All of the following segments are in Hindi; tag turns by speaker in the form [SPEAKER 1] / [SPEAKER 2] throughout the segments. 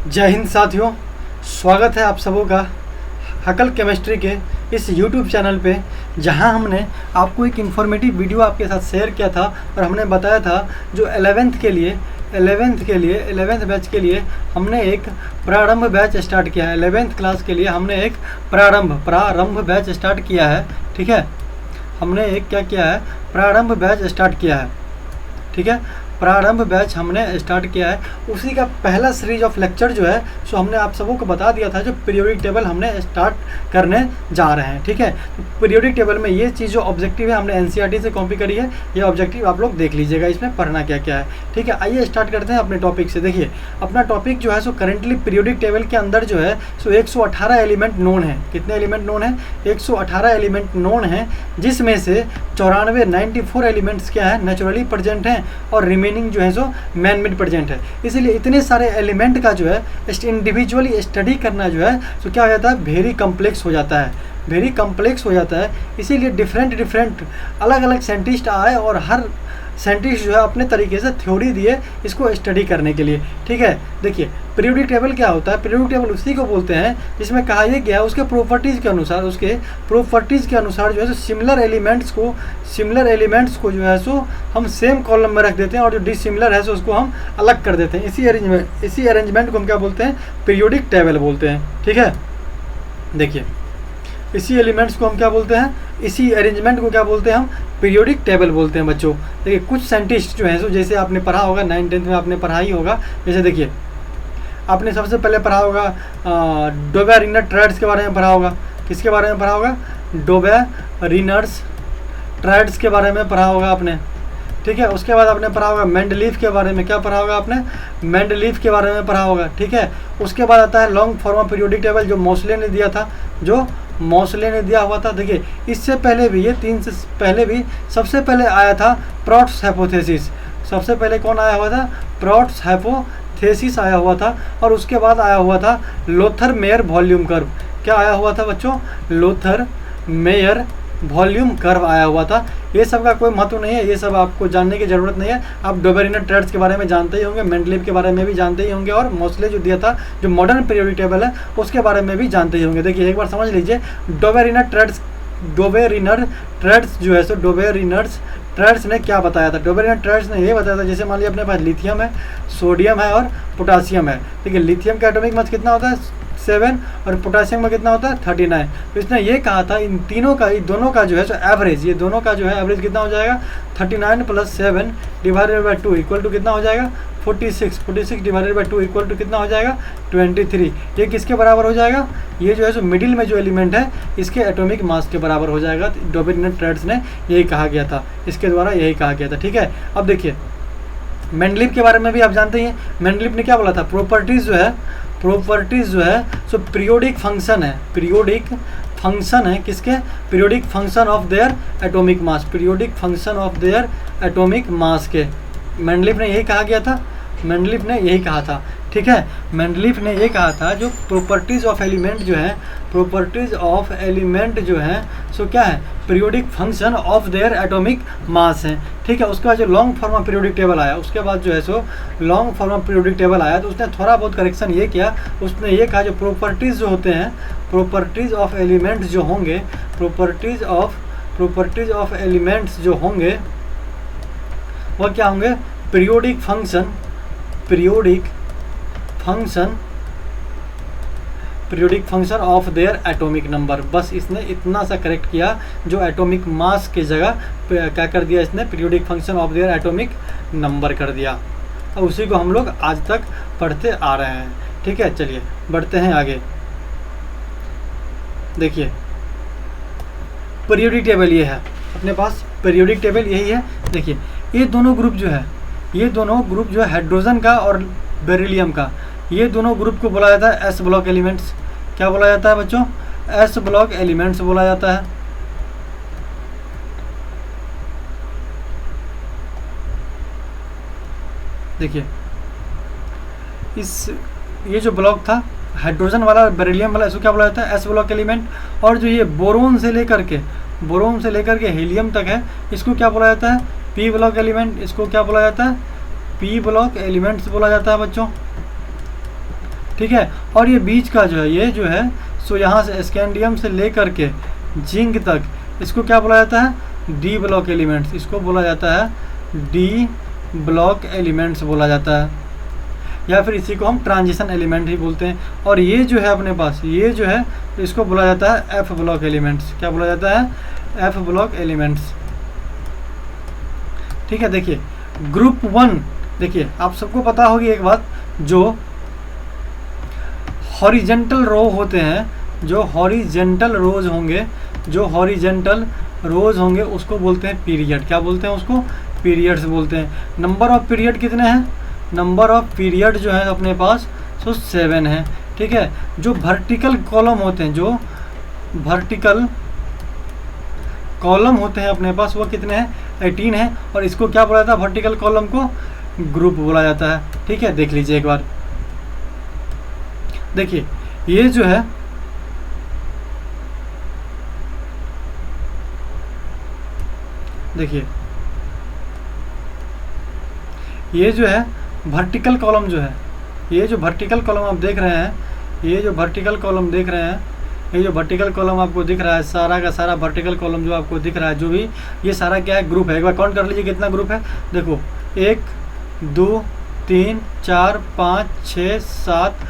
[SPEAKER 1] जय हिंद साथियों, स्वागत है आप सबों का हकल केमिस्ट्री के इस YouTube चैनल पे, जहां हमने आपको एक इन्फॉर्मेटिव वीडियो आपके साथ शेयर किया था और हमने बताया था जो 11th बैच के लिए हमने एक प्रारंभ बैच स्टार्ट किया है। 11th क्लास के लिए हमने एक प्रारंभ बैच स्टार्ट किया है। ठीक है, हमने एक क्या किया है, प्रारंभ बैच स्टार्ट किया है। ठीक है, प्रारंभ बैच हमने स्टार्ट किया है। उसी का पहला सीरीज ऑफ लेक्चर जो है सो हमने आप सबों को बता दिया था, जो पीरियोडिक टेबल हमने स्टार्ट करने जा रहे हैं। ठीक है, तो पीरियोडिक टेबल में ये चीज़ जो ऑब्जेक्टिव है हमने एनसीईआरटी से कॉपी करी है। ये ऑब्जेक्टिव आप लोग देख लीजिएगा, इसमें पढ़ना क्या क्या है। ठीक है, आइए स्टार्ट करते हैं अपने टॉपिक से। देखिए, अपना टॉपिक जो है सो करेंटली पीरियोडिक टेबल के अंदर जो है सो 118 एलिमेंट नोन है। कितने एलिमेंट नोन है? 118 एलिमेंट नोन है, जिसमें से 94 एलिमेंट्स क्या है, नेचुरली प्रेजेंट हैं और रिमेनिंग जो है सो मैन मेड प्रेजेंट है। इसलिए इतने सारे एलिमेंट का जो है इंडिविजुअली स्टडी करना जो है सो क्या हो जाता है, वेरी कॉम्प्लेक्स हो जाता है, वेरी कॉम्प्लेक्स हो जाता है। इसीलिए डिफरेंट अलग अलग साइंटिस्ट आए और हर साइंटिस्ट जो है अपने तरीके से थ्योरी दिए इसको स्टडी करने के लिए। ठीक है, देखिए पीरियोडिक टेबल क्या होता है। पीरियोडिक टेबल उसी को बोलते हैं जिसमें कहा यह गया है उसके प्रॉपर्टीज़ के अनुसार जो है सो सिमिलर एलिमेंट्स को जो है सो हम सेम कॉलम में रख देते हैं और जो डिसिमिलर है सो उसको हम अलग कर देते हैं। इसी अरेंजमेंट को हम क्या बोलते हैं, पीरियोडिक टेबल बोलते हैं। ठीक है, देखिए इसी एलिमेंट्स को हम क्या बोलते हैं, इसी अरेंजमेंट को क्या बोलते हैं, हम पीरियोडिक टेबल बोलते हैं। बच्चों देखिए, कुछ साइंटिस्ट जो हैं सो जैसे आपने पढ़ा होगा 9th-10th में आपने पढ़ा ही होगा। जैसे देखिए, आपने सबसे पहले पढ़ा होगा डोबेरिनर ट्रेड्स के बारे में पढ़ा होगा। किसके बारे में पढ़ा होगा? डोबेरिनर्स ट्रेड्स के बारे में पढ़ा होगा आपने। ठीक है, उसके बाद आपने पढ़ा होगा मेंडलीफ के बारे में। क्या पढ़ा होगा आपने? मेंडलीफ के बारे में पढ़ा होगा। ठीक है, उसके बाद आता है long form of periodic table, जो मोसले ने दिया हुआ था। देखिए, इससे पहले भी, ये 3 से पहले भी सबसे पहले आया था प्रॉट्स हाइपोथेसिस। सबसे पहले कौन आया हुआ था? प्रॉट्स हाइपोथेसिस आया हुआ था। और उसके बाद आया हुआ था लोथर मेयर वॉल्यूम कर्व। क्या आया हुआ था बच्चों? लोथर मेयर वॉल्यूम कर्व आया हुआ था। ये सब का कोई महत्व नहीं है, ये सब आपको जानने की ज़रूरत नहीं है। आप डोबेरिनर ट्रेड्स के बारे में जानते ही होंगे, मेंडलीफ के बारे में भी जानते ही होंगे, और मोसले जो दिया था जो मॉडर्न पीरियोडिक टेबल है उसके बारे में भी जानते ही होंगे। देखिए एक बार समझ लीजिए, डोबेरिनर ट्रेड्स जो है सो डोबेरिनर्स ट्रेड्स ने क्या बताया था? डोबेरिनर ट्रेड्स ने ये बताया था, जैसे मान लीजिए अपने पास लिथियम है, सोडियम है और पोटासियम है। ठीक है, लिथियम का एटॉमिक मास कितना होता है? 7, और पोटासियम में कितना होता है? 39। तो इसने ये कहा था इन दोनों का जो है सो एवरेज, ये दोनों का जो है एवरेज कितना हो जाएगा? 39 + 7 डिवाइडेड बाई 2 इक्वल टू कितना हो जाएगा? 46 डिवाइडेड बाई 2 इक्वल टू कितना हो जाएगा? 23। ये किसके बराबर हो जाएगा? ये जो है सो मिडिल में जो एलिमेंट है इसके एटॉमिक मास के बराबर हो जाएगा। डोबेरिनर ट्रेड्स ने यही कहा गया था, इसके द्वारा यही कहा गया था। ठीक है, अब देखिए मेंडलीफ के बारे में भी आप जानते ही हैं। मेंडलीफ ने क्या बोला था? प्रॉपर्टीज़ जो है सो पीरियोडिक फंक्शन है। किसके? Periodic function of their atomic mass, periodic function of their atomic mass के। मेंडलीफ ने यही कहा गया था, मेंडलीफ ने यही कहा था। ठीक है, मेंडलीफ ने ये कहा था जो प्रॉपर्टीज़ ऑफ एलिमेंट जो हैं सो क्या है? Periodic function of their atomic mass है। ठीक है, उसके बाद जो long form of periodic table आया, तो उसने थोड़ा बहुत करेक्शन ये किया। उसने ये कहा जो प्रॉपर्टीज़ जो होते हैं, प्रॉपर्टीज़ ऑफ एलिमेंट्स जो होंगे, प्रॉपर्टीज़ ऑफ एलिमेंट्स जो होंगे वो क्या होंगे? Periodic function of their atomic number. बस इसने इतना सा करेक्ट किया, जो एटॉमिक मास की जगह क्या कर दिया इसने? Periodic function of their atomic number कर दिया। और उसी को हम लोग आज तक पढ़ते आ रहे हैं। ठीक है, चलिए बढ़ते हैं आगे। देखिए पीरियोडिक टेबल ये है अपने पास, पीरियोडिक टेबल यही है। देखिए ये दोनों ग्रुप जो है हाइड्रोजन का और बेरिलियम का, ये दोनों ग्रुप को बोला जाता है एस ब्लॉक एलिमेंट्स। क्या बोला जाता है बच्चों? एस ब्लॉक एलिमेंट्स बोला जाता है। देखिए ये जो ब्लॉक था हाइड्रोजन वाला, बेरिलियम वाला, इसको क्या बोला जाता है? S block element. और जो ये बोरोन से लेकर के हीलियम तक है, इसको क्या बोला जाता है? P block element. इसको क्या बोला जाता है? पी ब्लॉक एलिमेंट्स बोला जाता है बच्चों। ठीक है। और ये बीच का जो है, ये जो है सो यहाँ से स्कैंडियम से लेकर के जिंक तक, इसको क्या बोला जाता है? D block elements. इसको बोला जाता है डी ब्लॉक एलिमेंट्स बोला जाता है, या फिर इसी को हम ट्रांजिशन एलिमेंट ही बोलते हैं। और ये जो है अपने पास, ये जो है इसको बोला जाता है एफ ब्लॉक एलिमेंट्स। क्या बोला जाता है? F block elements. ठीक है। देखिए ग्रुप 1, देखिए आप सबको पता होगी एक बात, जो हॉरिजेंटल रो होते हैं, जो हॉरिजेंटल रोज होंगे, जो हॉरिजेंटल रोज होंगे उसको बोलते हैं पीरियड। क्या बोलते हैं उसको? पीरियड्स बोलते हैं। नंबर ऑफ पीरियड कितने हैं? नंबर ऑफ पीरियड जो है अपने पास सो 7 है। ठीक है। जो वर्टिकल कॉलम होते हैं, जो वर्टिकल कॉलम होते हैं अपने पास, वो कितने हैं? 18 है। और इसको क्या बोला जाता है? वर्टिकल कॉलम को ग्रुप बोला जाता है। ठीक है। देख लीजिए एक बार, देखिए ये जो है, देखिए ये जो है वर्टिकल कॉलम जो है, ये जो वर्टिकल कॉलम आप देख रहे हैं, ये जो वर्टिकल कॉलम देख रहे हैं, ये जो वर्टिकल कॉलम आपको दिख रहा है, सारा का सारा वर्टिकल कॉलम जो आपको दिख रहा है, जो भी ये सारा क्या है? ग्रुप है। एक बार काउंट कर लीजिए कितना ग्रुप है। देखो 1 2 3 4 5 6 7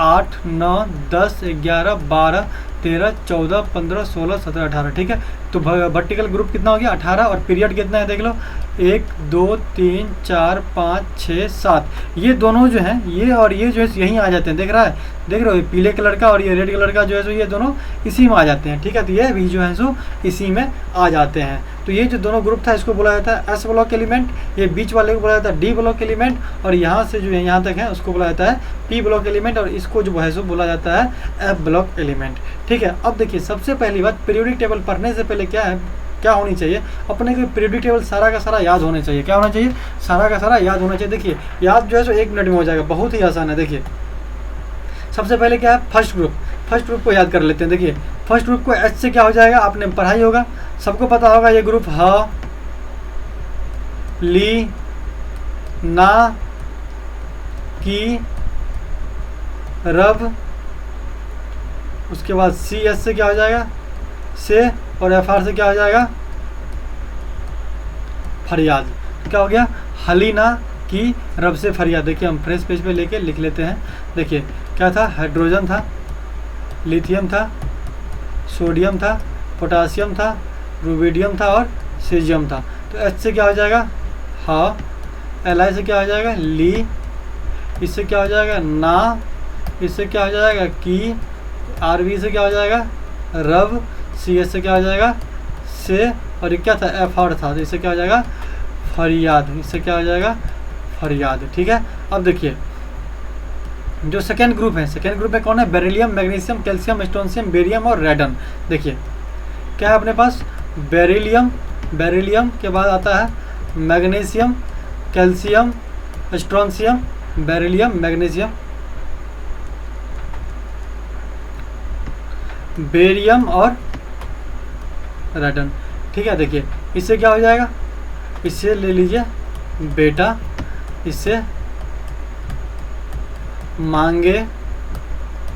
[SPEAKER 1] 8 9 10 11 12 13 14 15 16 17 18। ठीक है। तो वर्टिकल ग्रुप कितना हो गया? 18। और पीरियड कितना है देख लो, 1 2 3 4 5 6 7। ये दोनों जो हैं, ये और ये जो है यहीं आ जाते हैं। देख रहा है? देख रहे हो? पीले कलर का और ये रेड कलर का जो है सो ये दोनों इसी में आ जाते हैं। ठीक है। तो ये भी जो है सो इसी में आ जाते हैं। तो ये जो दोनों ग्रुप था इसको बोला जाता है एस ब्लॉक एलिमेंट, ये बीच वाले को बोला जाता है डी ब्लॉक एलिमेंट, और यहाँ से जो है यहाँ तक है उसको बोला जाता है पी ब्लॉक एलिमेंट, और इसको जो है सो बोला जाता है एफ ब्लॉक एलिमेंट। ठीक है। अब देखिए सबसे पहली बात, पीरियोडिक टेबल पढ़ने से पहले क्या है, क्या होनी चाहिए अपने को? पीरियोडिक टेबल सारा का सारा याद होना चाहिए। क्या होना चाहिए? सारा का सारा याद होना चाहिए। देखिए याद जो है सो 1 मिनट में हो जाएगा, बहुत ही आसान है। देखिए सबसे पहले क्या है? First group. फर्स्ट ग्रुप को याद कर लेते हैं। देखिए फर्स्ट ग्रुप को एच से क्या हो जाएगा? आपने पढ़ाई होगा, सबको पता होगा ये ग्रुप ह ली ना की रब, उसके बाद सी एस से क्या हो जाएगा? से, और एफ आर से क्या हो जाएगा? फरियाद। तो क्या हो गया? हलीना की रब से फरियाद। देखिए हम फ्रेश पेज पे लेके लिख लेते हैं। देखिए क्या था? हाइड्रोजन था, लिथियम था, सोडियम था, पोटासियम था, रुबिडियम था और सीजियम था। तो एच से क्या हो जाएगा? हा। एल आई से क्या हो जाएगा? ली। इससे क्या हो जाएगा? ना। इससे क्या हो जाएगा? की। आर वी से क्या हो जाएगा? रब। सी एस से क्या हो जाएगा? से। और ये क्या था? एफ आर था, तो इससे क्या हो जाएगा? फरियाद। इससे क्या हो जाएगा? फरियाद। ठीक है। अब देखिए जो सेकेंड ग्रुप है, सेकेंड ग्रुप में कौन है? Beryllium, magnesium, calcium, strontium, barium और रेडन। देखिए क्या है अपने पास? बेरिलियम, बेरिलियम के बाद आता है magnesium, calcium, strontium, beryllium, magnesium, barium और रेडन। ठीक है। देखिए इससे क्या हो जाएगा? इससे ले लीजिए बेटा, इससे मांगे,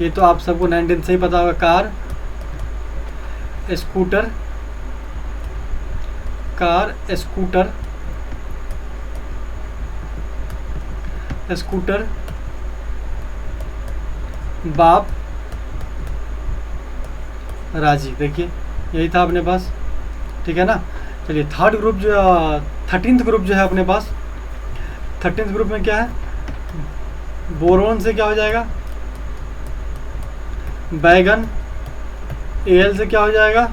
[SPEAKER 1] ये तो आप सबको 19 से ही पता होगा। Car, scooter, car, scooter, scooter, बाप, राजी। देखिए यही था अपने पास। ठीक है ना। चलिए थर्ड ग्रुप जो 13th ग्रुप जो है अपने पास, 13th ग्रुप में क्या है? बोरोन से क्या हो जाएगा? बैगन। एल से क्या हो जाएगा?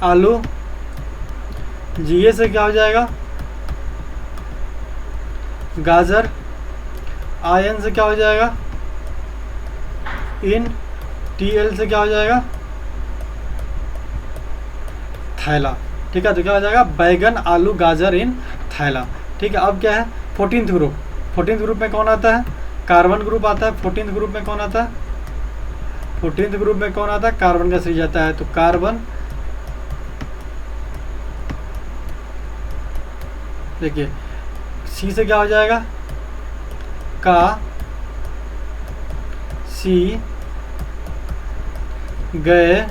[SPEAKER 1] आलू। जीए से क्या हो जाएगा? गाजर। आयन से क्या हो जाएगा? इन। टी एल से क्या हो जाएगा? थैला। ठीक है। तो क्या हो जाएगा? बैगन, आलू, गाजर, इन, थैला। ठीक है। अब क्या है? 14th group. 14th ग्रुप में कौन आता है? कार्बन ग्रुप आता है। 14th ग्रुप में कौन आता है? 14th ग्रुप में कौन आता है? कार्बन का सीरीज आता है। तो कार्बन, देखिए सी से क्या हो जाएगा? का, काशी गए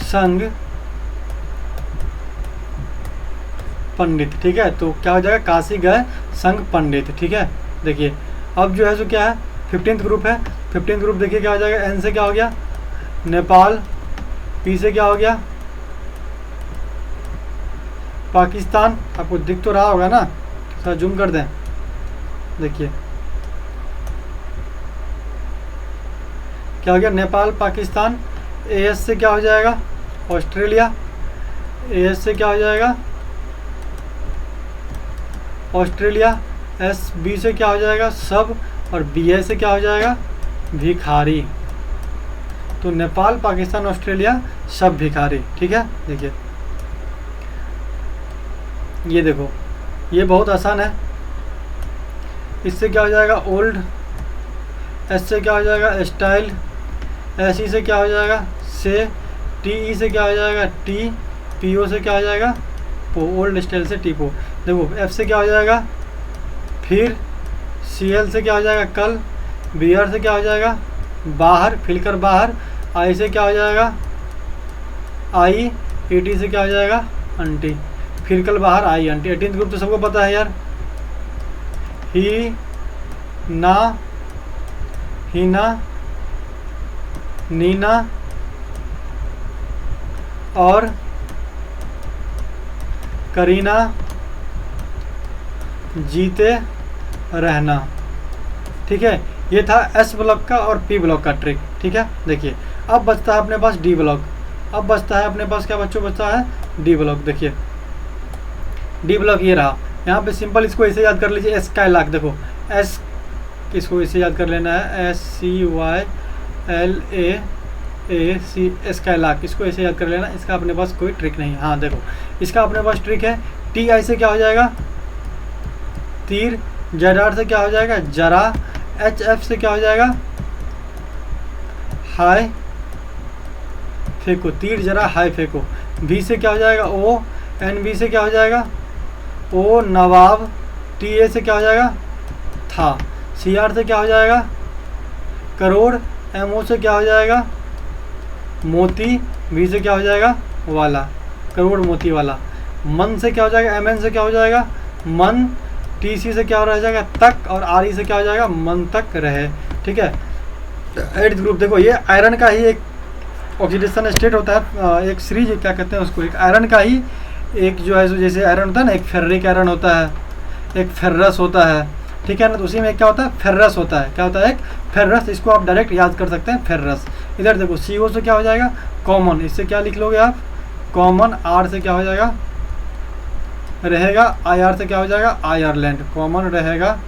[SPEAKER 1] संग पंडित। ठीक है, तो क्या हो जाएगा, काशी गए संग पंडित। ठीक है, देखिए अब जो है सो क्या है, 15th ग्रुप है। 15th ग्रुप देखिए क्या हो जाएगा, एन से क्या हो गया नेपाल, पी से क्या हो गया पाकिस्तान। आपको दिख तो रहा होगा ना, थोड़ा जूम कर दें, देखिए क्या हो गया नेपाल पाकिस्तान। एएस से क्या हो जाएगा ऑस्ट्रेलिया, एएस से क्या हो जाएगा ऑस्ट्रेलिया। एस बी से क्या हो जाएगा सब, और बी ए से क्या हो जाएगा भिखारी। तो नेपाल पाकिस्तान ऑस्ट्रेलिया सब भिखारी। ठीक है, देखिए ये देखो, ये बहुत आसान है। इससे क्या हो जाएगा ओल्ड, एस से क्या हो जाएगा स्टाइल, एस ई से क्या हो जाएगा से, टी ई से क्या हो जाएगा टी, पी ओ से क्या हो जाएगा पो, ओल्ड स्टाइल से टीपो। देखो एफ से क्या हो जाएगा फिर, सी एल से क्या हो जाएगा कल, बी आर से क्या हो जाएगा बाहर, फिलकर बाहर। आई से क्या हो जाएगा आई, ए टी से क्या हो जाएगा आंटी, फिर कल बाहर आई आंटी। 18th ग्रुप तो सबको पता है यार, ही ना, हिना, नीना और करीना, जीते रहना। ठीक है, ये था एस ब्लॉक का और पी ब्लॉक का ट्रिक। ठीक है, देखिए अब बचता है अपने पास डी ब्लॉक। अब बचता है अपने पास क्या बच्चों, बचता है डी ब्लॉक। देखिए डी ब्लॉक ये रहा, यहाँ पे सिंपल इसको ऐसे याद कर लीजिए, एस स्काईलार्क। देखो एस, इसको ऐसे याद कर लेना है, S C Y L A C, skylark, इसको ऐसे याद कर लेना। इसका अपने पास कोई ट्रिक नहीं है। हाँ देखो इसका अपने पास ट्रिक है, टी आई से क्या हो जाएगा तीर, जेड आर से क्या हो जाएगा जरा, एच एफ से क्या हो जाएगा हाई फेंको, तीर जरा हाई फेंको। वी से क्या हो जाएगा ओ, एन बी से क्या हो जाएगा ओ नवाब, टी ए से क्या हो जाएगा था, सी आर से क्या हो जाएगा करोड़, एम ओ से क्या हो जाएगा मोती, वी से क्या हो जाएगा वाला, करोड़ मोती वाला। मन से क्या हो जाएगा, एम एन से क्या हो जाएगा मन, टी सी से क्या हो रह जाएगा तक, और आर ई से क्या हो जाएगा मन तक रहे। ठीक है, 8th ग्रुप देखो ये आयरन का ही एक ऑक्सीडेशन स्टेट होता है, एक सीरीज क्या कहते हैं उसको, एक आयरन का ही एक जो है, जैसे आयरन होता है ना, एक फेर्रिक आयरन होता है, एक फेर्रस होता है। ठीक है ना, तो उसी में क्या होता है फेर्रस होता है, क्या होता है एक फेर्रस, इसको आप डायरेक्ट याद कर सकते हैं फेर्रस। इधर देखो सी ओ से क्या हो जाएगा कॉमन, इससे क्या लिख लोगे आप कॉमन, आर से क्या हो जाएगा रहेगा, आई आर से क्या हो जाएगा आयरलैंड, कॉमन रहेगा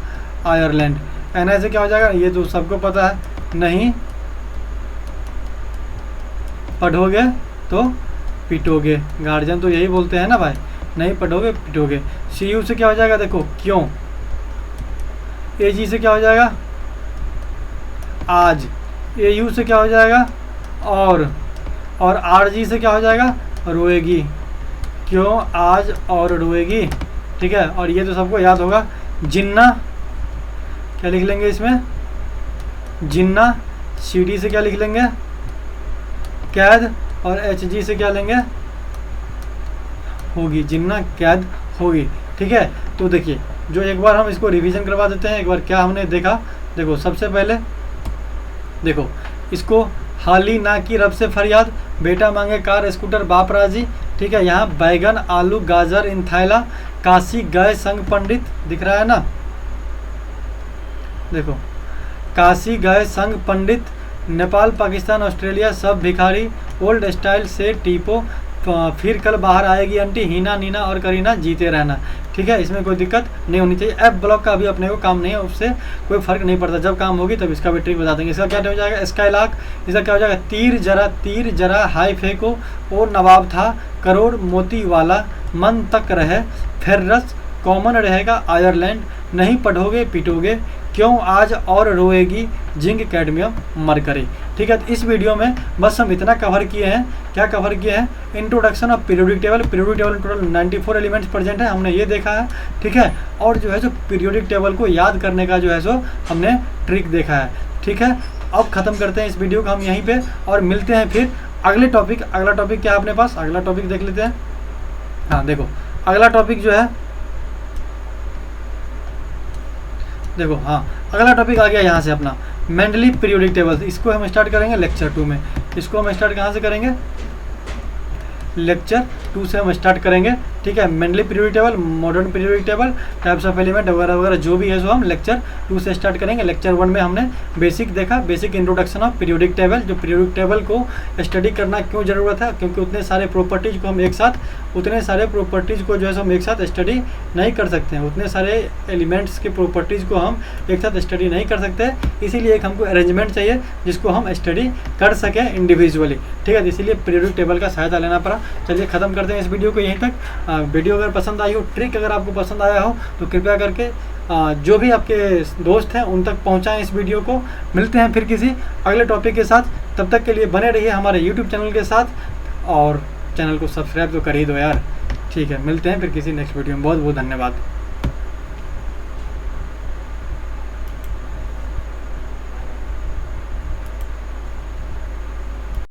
[SPEAKER 1] आयरलैंड। एन आई से क्या हो जाएगा, ये तो सबको पता है, नहीं पढ़ोगे तो पिटोगे, गार्जियन तो यही बोलते हैं ना भाई, नहीं पढ़ोगे पिटोगे। सी यू से क्या हो जाएगा देखो क्यों, ए जी से क्या हो जाएगा आज, ए यू से क्या हो जाएगा और आर जी से क्या हो जाएगा रोएगी, क्यों आज और रोएगी। ठीक है, और ये तो सबको याद होगा जिन्ना, क्या लिख लेंगे इसमें जिन्ना, सी डी से क्या लिख लेंगे कैद, और एच जी से क्या लेंगे होगी, जिन्ना कैद होगी। ठीक है, तो देखिए जो एक बार हम इसको रिवीजन करवा देते हैं, एक बार क्या हमने देखा। देखो सबसे पहले देखो इसको, हाली ना की रब से फरियाद, बेटा मांगे कार स्कूटर बाप राजी। ठीक है, यहाँ बैगन आलू गाजर इन थैला, काशी गए संग पंडित, दिख रहा है ना, देखो काशी गए संग पंडित, नेपाल पाकिस्तान ऑस्ट्रेलिया सब भिखारी, ओल्ड स्टाइल से टीपो, फिर कल बाहर आएगी आंटी, हीना नीना और करीना जीते रहना। ठीक है, इसमें कोई दिक्कत नहीं होनी चाहिए। एफ ब्लॉक का अभी अपने को काम नहीं है, उससे कोई फर्क नहीं पड़ता, जब काम होगी तब इसका भी ट्रिक बता देंगे। इसका क्या हो जाएगा स्काईलार्क, इसका क्या हो जाएगा तीर जरा हाई फेंको, ओ नवाब था, करोड़ मोती वाला, मन तक रहे, फेर्रस, कॉमन रहेगा आयरलैंड, नहीं पढ़ोगे पिटोगे, क्यों आज और रोएगी, जिंक कैडमियम मरकरी। ठीक है, तो इस वीडियो में बस हम इतना कवर किए हैं। क्या कवर किए हैं, introduction of periodic table. Periodic table total 94 elements present है, हमने ये देखा है। ठीक है, और जो है सो पीरियोडिक टेबल को याद करने का जो है सो हमने ट्रिक देखा है। ठीक है, अब ख़त्म करते हैं इस वीडियो को हम यहीं पे और मिलते हैं फिर अगले टॉपिक। अगला टॉपिक क्या है अपने पास, अगला टॉपिक देख लेते हैं। हाँ देखो, अगला टॉपिक जो है, देखो हाँ अगला टॉपिक आ गया यहाँ से अपना मेंडली पीरियोडिक टेबल। इसको हम स्टार्ट करेंगे लेक्चर 2 में। इसको हम स्टार्ट कहाँ से करेंगे, लेक्चर 2 से हम स्टार्ट करेंगे, ठीक है। Mendeley periodic table, modern periodic table, types of element वगैरह वगैरह जो भी है सो हम लेक्चर 2 से स्टार्ट करेंगे। लेक्चर 1 में हमने बेसिक देखा, basic introduction of periodic table. जो पीरियोडिक टेबल को स्टडी करना क्यों ज़रूरत है, क्योंकि उतने सारे प्रॉपर्टीज़ को हम एक साथ, उतने सारे प्रॉपर्टीज़ को जो है हम एक साथ स्टडी नहीं कर सकते हैं, उतने सारे एलिमेंट्स के प्रॉपर्टीज़ को हम एक साथ स्टडी नहीं कर सकते। इसीलिए एक हमको अरेंजमेंट चाहिए जिसको हम स्टडी कर सकें इंडिविजुअली, ठीक है। इसीलिए पीरियोडिक टेबल का सहायता लेना पड़ा। चलिए ख़त्म करते हैं इस वीडियो को यहीं तक। वीडियो अगर पसंद आई हो, ट्रिक अगर आपको पसंद आया हो तो कृपया करके जो भी आपके दोस्त हैं उन तक पहुंचाएं इस वीडियो को। मिलते हैं फिर किसी अगले टॉपिक के साथ, तब तक के लिए बने रहिए हमारे यूट्यूब चैनल के साथ और चैनल को सब्सक्राइब तो कर ही दो यार, ठीक है। मिलते हैं फिर किसी नेक्स्ट वीडियो में, बहुत बहुत धन्यवाद।